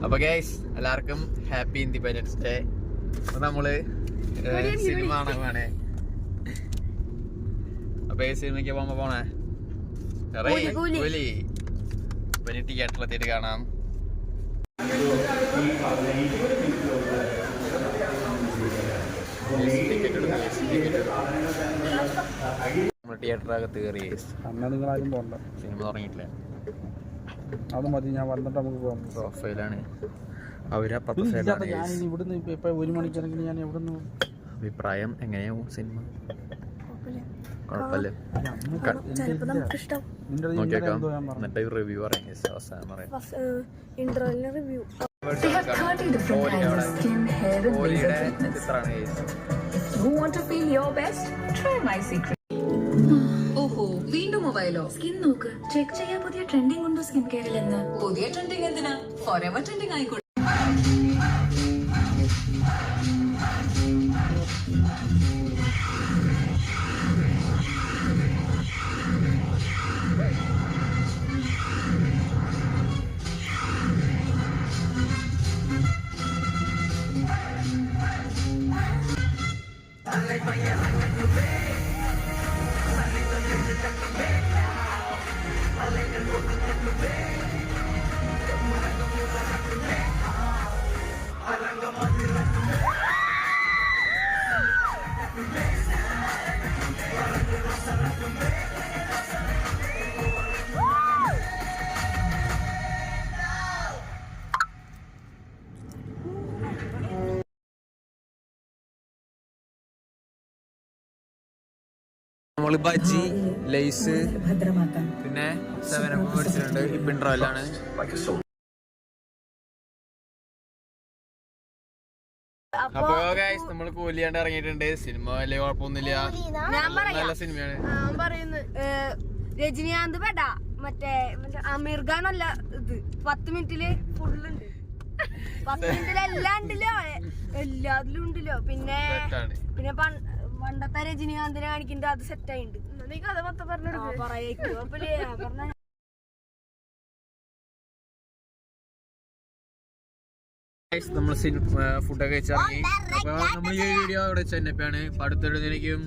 അപ്പൊ ഗൈസ് എല്ലാവർക്കും happy independence day. അപ്പൊ നമ്മള് സിനിമ കാണാൻ അപ്പൊ ഈ സിനിമയ്ക്ക് പോകുമ്പോ പോണേ പിന്നെ തിയേറ്ററിലെത്തിയിട്ട് കാണാം. തിയേറ്ററിനകത്ത് കയറി നിങ്ങളാരും പോകണ്ട, സിനിമ തുടങ്ങിയിട്ടില്ല. അത് മതി, ഞാൻ വന്നിട്ട് നമുക്ക് പോകാം. പ്രൊഫൈലാണ് അവരപ്പുറത്തെ ഇവിടുന്ന് ഇപ്പൊ 1 മണിക്കാണെങ്കിൽ ഞാൻ എവിടുന്ന്. അഭിപ്രായം എങ്ങനെയാവും സിനിമ? കുഴപ്പമില്ല, എന്നിട്ട് റിവ്യൂ പറയാം. ഓഹോ, വീണ്ടും മൊബൈലോ? സ്കിൻ നോക്ക്, ചെക്ക് ചെയ്യാൻ പുതിയ ട്രെൻഡിംഗ് ഉണ്ടോ സ്കിൻ കെയറിൽ എന്ന്. പുതിയ ട്രെൻഡിംഗ് എന്തിനാ? ഫോറെവർ ട്രെൻഡിംഗ് ആയിക്കോട്ടെ. നമ്മള് ബജ്ജി, ലേസ്, പിന്നെ 7up മേടിച്ചിട്ടുണ്ട്. ഇപ്പൊ ഇന്റർവെല്ലാണ്. അപ്പൊ ഗൈസ് നമ്മള് കൂലിയാണ്ട് ഇറങ്ങിയിട്ടുണ്ട്. സിനിമ വലിയ കുഴപ്പമൊന്നുമില്ല, നല്ല സിനിമയാണ്. രജനികാന്ത് പെടാ മറ്റേ അമീർ ഖാൻ അല്ല ഇത് 10 മിനിറ്റില് ഫുള്ളുണ്ട്. 10 മിനിറ്റില് എല്ലാം ഉണ്ടല്ലോ, എല്ലാത്തിലും ഉണ്ടല്ലോ. പിന്നെ പണ്ടത്തെ രജനികാന്തിനെ കാണിക്കണ്ട, അത് സെറ്റ് ആയിട്ടുണ്ട്. നീ കഥ മൊത്തം പറഞ്ഞു നമ്മൾ ഫുഡൊക്കെ കഴിച്ചിറങ്ങി. അപ്പൊ നമ്മൾ ഈ വീഡിയോ ഇവിടെ ചെന്നപ്പാണ്. അടുത്തിടുന്നതിലേക്കും